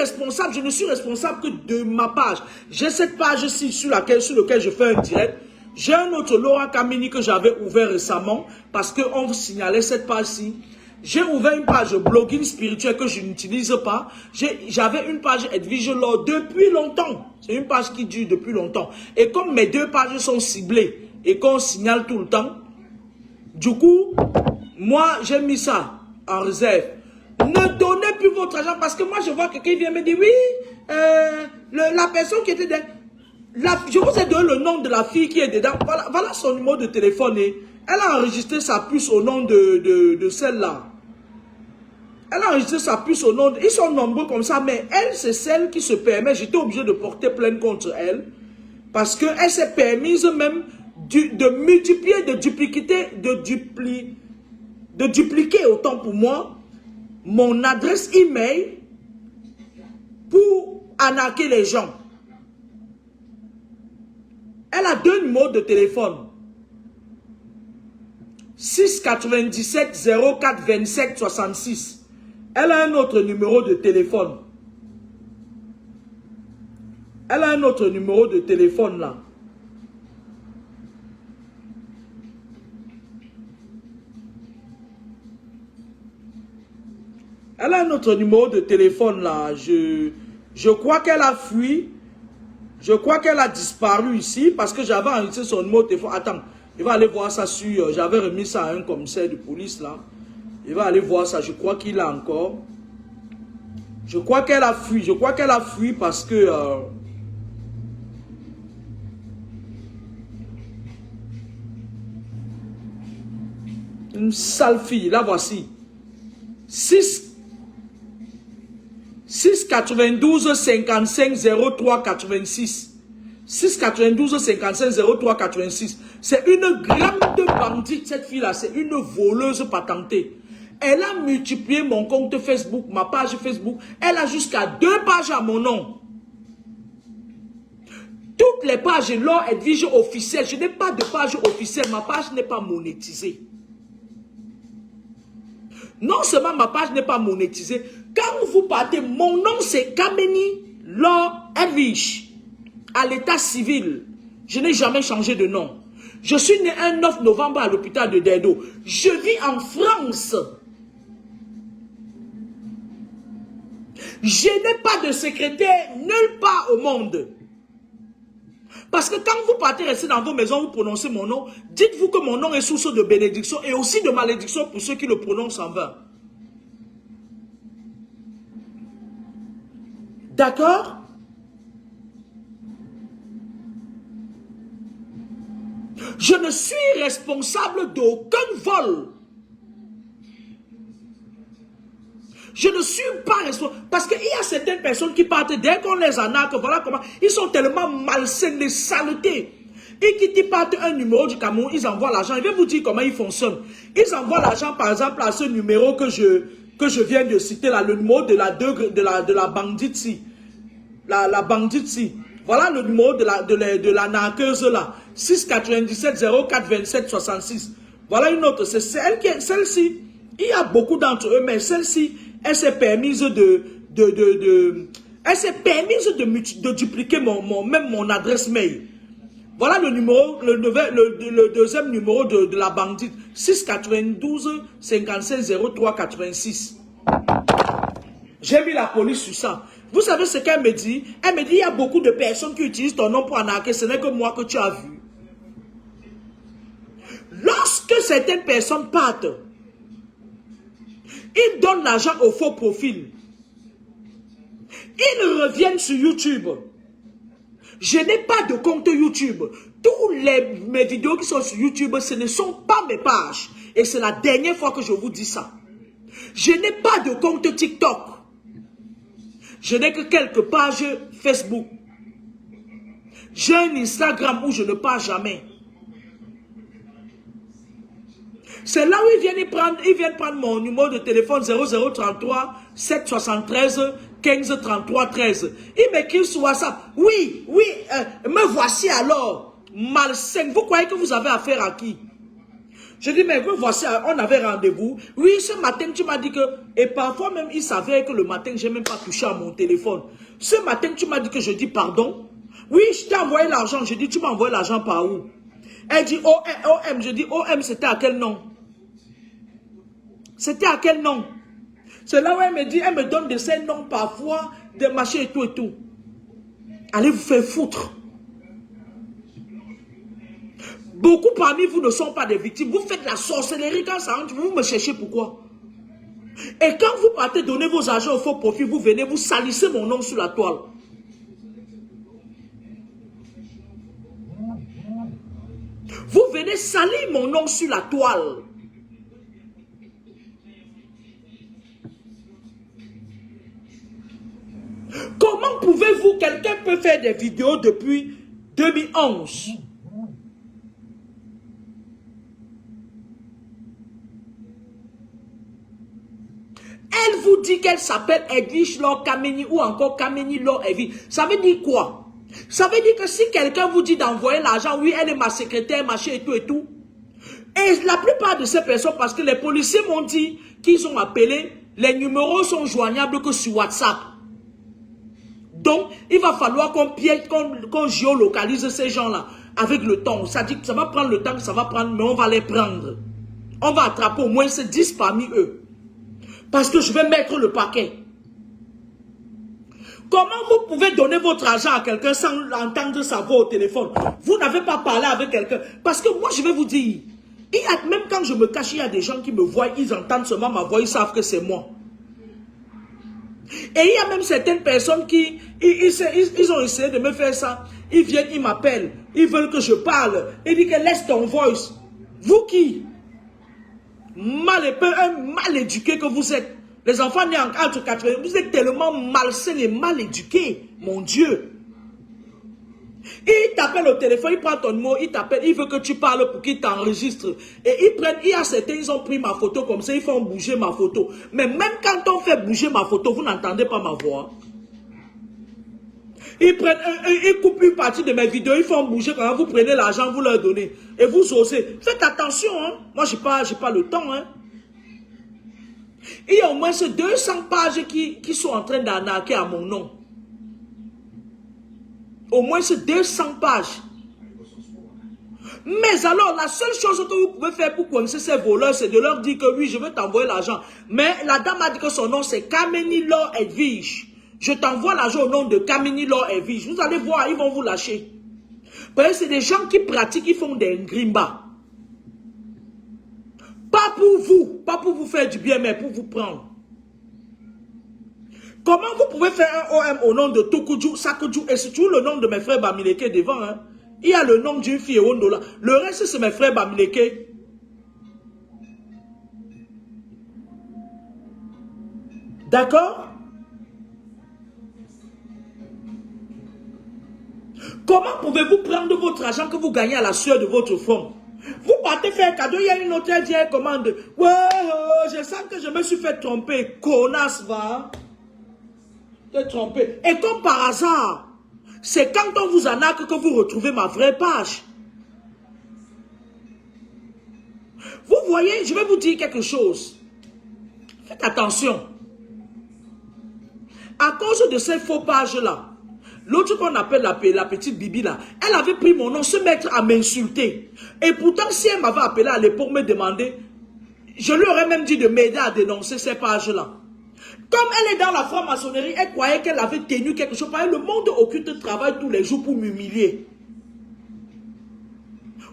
Speaker 1: responsable que de ma page. J'ai cette page-ci sur laquelle je fais un direct. J'ai un autre Laura Kamini que j'avais ouvert récemment parce qu'on signalait cette page-ci. J'ai ouvert une page blogging spirituel que je n'utilise pas. J'avais une page Edwige Law depuis longtemps. C'est une page qui dure depuis longtemps. Et comme mes deux pages sont ciblées et qu'on signale tout le temps, du coup, moi, j'ai mis ça en réserve. Ne donnez plus votre argent parce que moi, je vois quelqu'un vient me dire, oui, la personne qui était dedans, je vous ai donné le nom de la fille qui est dedans. Voilà son numéro de téléphone. Et elle a enregistré sa puce au nom de celle-là. Elle a enregistré sa puce au nom. Ils sont nombreux comme ça, mais elle, c'est celle qui se permet. J'étais obligé de porter plainte contre elle. Parce qu'elle s'est permise même de multiplier, de dupliquer autant pour moi mon adresse email pour arnaquer les gens. Elle a deux numéros de téléphone. 697 04 27 66. Elle a un autre numéro de téléphone. Elle a un autre numéro de téléphone là. Elle a un autre numéro de téléphone là. Je crois qu'elle a fui. Je crois qu'elle a disparu ici parce que j'avais enregistré son numéro de téléphone. Attends, il va aller voir ça sur... J'avais remis ça à un commissaire de police là. Il va aller voir ça. Je crois qu'il a encore. Je crois qu'elle a fui. Je crois qu'elle a fui parce que... une sale fille. La voici. 692 55 03 86. 692 55 03 86. C'est une grande bandite, cette fille-là. C'est une voleuse patentée. Elle a multiplié mon compte Facebook, ma page Facebook. Elle a jusqu'à 2 pages à mon nom. Toutes les pages, là, Edwige officielle. Je n'ai pas de page officielle. Ma page n'est pas monétisée. Non seulement ma page n'est pas monétisée. Quand vous partez, mon nom c'est Kameni Law Edwige. À l'état civil, je n'ai jamais changé de nom. Je suis né un 9 novembre à l'hôpital de Derdo. Je vis en France. Je n'ai pas de secrétaire nulle part au monde. Parce que quand vous partez rester dans vos maisons, vous prononcez mon nom, dites-vous que mon nom est source de bénédiction et aussi de malédiction pour ceux qui le prononcent en vain. D'accord? Je ne suis responsable d'aucun vol. Je ne suis pas responsable. Parce qu'il y a certaines personnes qui partent, dès qu'on les arnaque, voilà comment, ils sont tellement malsains, des saletés. Et qui partent un numéro du Cameroun, ils envoient l'argent. Je vais vous dire comment ils fonctionnent. Ils envoient l'argent, par exemple, à ce numéro que je viens de citer, là, le numéro de la bandite ci. La bandite ci. Voilà le numéro de la narqueuse là. 697 04 27 66. Voilà une autre. C'est celle-ci. Il y a beaucoup d'entre eux, mais celle-ci, elle s'est permise elle s'est permise de dupliquer même mon adresse mail. Voilà le numéro, le deuxième numéro de la bandite. 692 55 03 86. J'ai mis la police sur ça. Vous savez ce qu'elle me dit? Elle me dit, il y a beaucoup de personnes qui utilisent ton nom pour arnaquer. Ce n'est que moi que tu as vu. Lorsque certaines personnes partent, ils donnent l'argent au faux profil. Ils reviennent sur YouTube. Je n'ai pas de compte YouTube. Tous mes vidéos qui sont sur YouTube, ce ne sont pas mes pages. Et c'est la dernière fois que je vous dis ça. Je n'ai pas de compte TikTok. Je n'ai que quelques pages Facebook. J'ai un Instagram où je ne pars jamais. C'est là où ils viennent prendre mon numéro de téléphone 0033 773 15 33 13. Ils m'écrivent sur WhatsApp. Oui, me voici alors. Malsain. Vous croyez que vous avez affaire à qui? Je dis, mais me voici, on avait rendez-vous. Oui, ce matin, tu m'as dit que... Et parfois même, il s'avère que le matin, je n'ai même pas touché à mon téléphone. Ce matin, tu m'as dit que je dis pardon. Oui, je t'ai envoyé l'argent. Je dis, tu m'as envoyé l'argent par où? Elle dit OM. Je dis, OM, c'était à quel nom? C'était à quel nom? C'est là où elle me dit, elle me donne de ces noms parfois, des machins et tout et tout. Allez vous faire foutre. Beaucoup parmi vous ne sont pas des victimes. Vous faites la sorcellerie quand ça rentre. Vous me cherchez pourquoi? Et quand vous partez donner vos argent au faux profit, vous venez, vous salissez mon nom sur la toile. Vous venez salir mon nom sur la toile. Comment pouvez-vous, quelqu'un peut faire des vidéos depuis 2011? Elle vous dit qu'elle s'appelle Edwige Laure Kameni ou encore Kameni Laure Edwige. Ça veut dire quoi? Ça veut dire que si quelqu'un vous dit d'envoyer l'argent, oui, elle est ma secrétaire, machin et tout et tout. Et la plupart de ces personnes, parce que les policiers m'ont dit qu'ils ont appelé, les numéros sont joignables que sur WhatsApp. Donc, il va falloir qu'on géolocalise ces gens-là avec le temps. Ça dit que ça va prendre le temps que ça va prendre, mais on va les prendre. On va attraper au moins ces 10 parmi eux. Parce que je vais mettre le paquet. Comment vous pouvez donner votre argent à quelqu'un sans entendre sa voix au téléphone? Vous n'avez pas parlé avec quelqu'un. Parce que moi, je vais vous dire, même quand je me cache, il y a des gens qui me voient, ils entendent seulement ma voix, ils savent que c'est moi. Et il y a même certaines personnes qui, ils ont essayé de me faire ça. Ils viennent, ils m'appellent, ils veulent que je parle. Ils disent que laisse ton voice. Vous qui? Mal éduqué que vous êtes. Les enfants nés entre 80, vous êtes tellement malsains et mal éduqués, mon Dieu. Il t'appelle au téléphone, il prend ton numéro, il t'appelle, il veut que tu parles pour qu'il t'enregistre. Et il y a certains, ils ont pris ma photo comme ça, ils font bouger ma photo. Mais même quand on fait bouger ma photo, vous n'entendez pas ma voix. Ils coupent une partie de mes vidéos, ils font bouger quand vous prenez l'argent, vous leur donnez. Et vous osez. Faites attention, hein. Moi, j'ai pas le temps, hein. Il y a au moins 200 pages qui sont en train d'arnaquer à mon nom. Au moins 200 pages. Mais alors, la seule chose que vous pouvez faire pour coincer ces voleurs, c'est de leur dire que oui, je veux t'envoyer l'argent. Mais la dame a dit que son nom, c'est Kameni Laure Edwige. Je t'envoie l'argent au nom de Kameni Laure Edwige. Vous allez voir, ils vont vous lâcher. Parce que c'est des gens qui pratiquent, ils font des ngrimba. Pas pour vous faire du bien, mais pour vous prendre. Comment vous pouvez faire un OM au nom de Tokuju, Sakuju, et c'est toujours le nom de mes frères Bamileke devant, hein? Il y a le nom d'une fille et Ondola. Le reste, c'est mes frères Bamileke. D'accord? Comment pouvez-vous prendre votre argent que vous gagnez à la sueur de votre front? Vous partez faire un cadeau, il y a une autre, elle vient commande. Ouais, je sens que je me suis fait tromper. Connasse, va. Te tromper. Et comme par hasard, c'est quand on vous arnaque que vous retrouvez ma vraie page. Vous voyez, je vais vous dire quelque chose. Faites attention. À cause de ces faux pages-là, l'autre qu'on appelle la petite Bibi là, elle avait pris mon nom, se mettre à m'insulter. Et pourtant, si elle m'avait appelé à l'époque me demander, je lui aurais même dit de m'aider à dénoncer ces pages-là. Comme elle est dans la franc-maçonnerie, elle croyait qu'elle avait tenu quelque chose. Parce que le monde occulte travaille tous les jours pour m'humilier.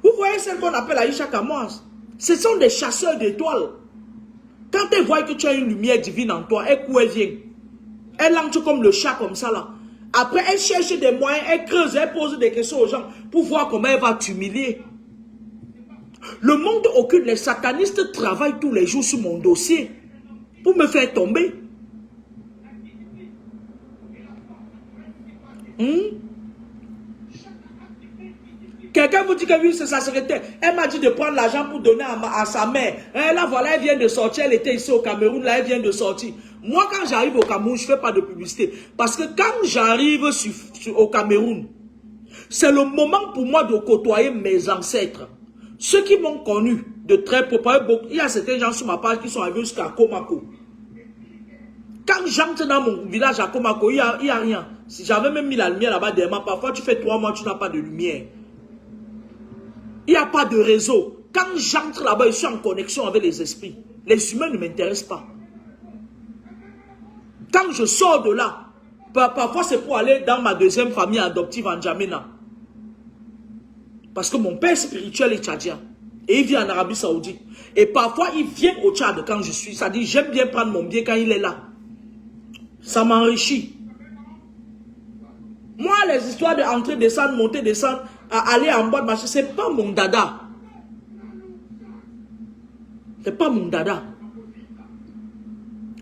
Speaker 1: Vous voyez celle qu'on appelle Aïcha Kamoise? Ce sont des chasseurs d'étoiles. Quand elle voit que tu as une lumière divine en toi, elle court, elle vient. Elle lance comme le chat comme ça là. Après, elle cherche des moyens, elle creuse, elle pose des questions aux gens pour voir comment elle va t'humilier. Le monde occulte, les satanistes travaillent tous les jours sur mon dossier pour me faire tomber. Quelqu'un vous dit que oui, c'est sa secrétaire. Elle m'a dit de prendre l'argent pour donner à sa mère. Là, voilà, elle vient de sortir. Elle était ici au Cameroun. Là, elle vient de sortir. Moi, quand j'arrive au Cameroun, je ne fais pas de publicité. Parce que quand j'arrive au Cameroun, c'est le moment pour moi de côtoyer mes ancêtres. Ceux qui m'ont connu de très près. Il y a certains gens sur ma page qui sont arrivés jusqu'à Komako. Quand j'entre dans mon village à Komako, il n'y a rien. Si j'avais même mis la lumière là-bas derrière, parfois tu fais 3 mois, tu n'as pas de lumière. Il n'y a pas de réseau. Quand j'entre là-bas, je suis en connexion avec les esprits. Les humains ne m'intéressent pas. Quand je sors de là, parfois c'est pour aller dans ma deuxième famille adoptive en Djamena. Parce que mon père spirituel est tchadien. Et il vit en Arabie Saoudite. Et parfois il vient au Tchad quand je suis. Ça dit, j'aime bien prendre mon bien quand il est là. Ça m'enrichit. Moi, les histoires de entrer, descendre, monter, descendre, aller en bas de machin, c'est pas mon dada. C'est pas mon dada.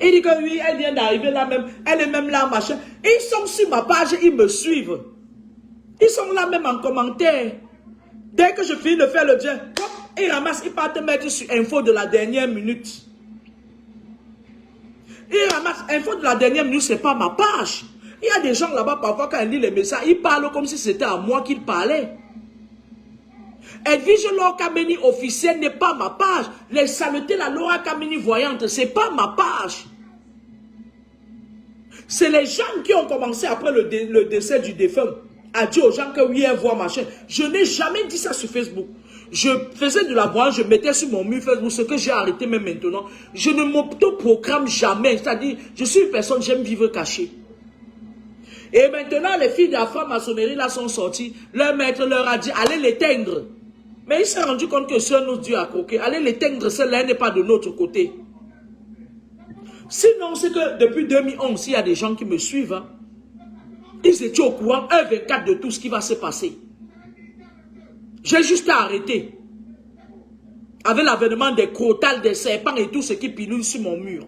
Speaker 1: Il dit que oui, elle vient d'arriver là même, elle est même là, machin. Et ils sont sur ma page, ils me suivent. Ils sont là même en commentaire. Dès que je finis de faire le bien, ils ramassent, ils partent mettre sur info de la dernière minute. Ils ramassent info de la dernière minute, c'est pas ma page. Il y a des gens là-bas, parfois, quand ils lisent les messages, ils parlent comme si c'était à moi qu'ils parlaient. Edwige Laura Kameni officielle n'est pas ma page. Les saletés, la Laura Kameni voyante, c'est pas ma page. C'est les gens qui ont commencé après le décès du défunt à dire aux gens que oui, elle voit machin. Je n'ai jamais dit ça sur Facebook. Je faisais de la voix, je mettais sur mon mur Facebook, ce que j'ai arrêté même maintenant. Je ne m'auto-proclame jamais. C'est-à-dire, je suis une personne, j'aime vivre caché. Et maintenant, les filles de la franc-maçonnerie là sont sorties. Leur maître leur a dit, allez l'éteindre. Mais il s'est rendu compte que seul nous Dieu a croqué. Allez l'éteindre, celle-là n'est pas de notre côté. Sinon, c'est que depuis 2011, il y a des gens qui me suivent. Hein, ils étaient au courant 1/24 de tout ce qui va se passer. J'ai juste arrêté. Avec l'avènement des crotales, des serpents et tout ce qui pilule sur mon mur.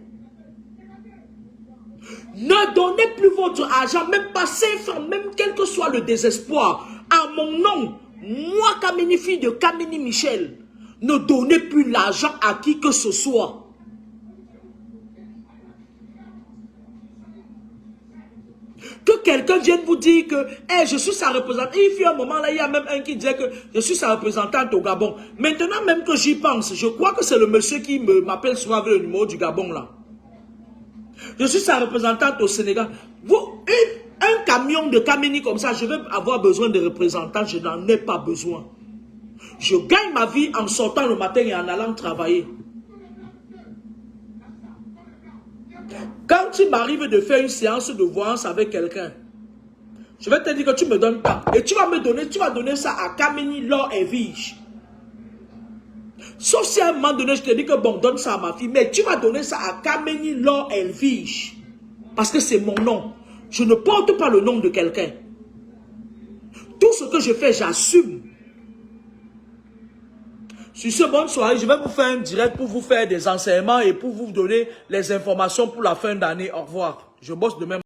Speaker 1: Ne donnez plus votre argent, même pas 5 francs, même quel que soit le désespoir, à mon nom, moi Kameni, fille de Kameni Michel, ne donnez plus l'argent à qui que ce soit. Que quelqu'un vienne vous dire que hey, je suis sa représentante. Il fut un moment là, il y a même un qui disait que je suis sa représentante au Gabon. Maintenant même que j'y pense, je crois que c'est le monsieur qui m'appelle souvent avec le numéro du Gabon là. Je suis sa représentante au Sénégal. Un camion de Kameni comme ça, je vais avoir besoin de représentants, je n'en ai pas besoin. Je gagne ma vie en sortant le matin et en allant travailler. Quand il m'arrive de faire une séance de voyance avec quelqu'un, je vais te dire que tu me donnes pas. Et tu vas donner ça à Kameni Laure Edwige. Sauf si à un moment donné, je te dis que bon, donne ça à ma fille. Mais tu vas donner ça à Kameni Laure Edwige. Parce que c'est mon nom. Je ne porte pas le nom de quelqu'un. Tout ce que je fais, j'assume. Sur ce, bonne soirée, je vais vous faire un direct pour vous faire des enseignements et pour vous donner les informations pour la fin d'année. Au revoir. Je bosse demain.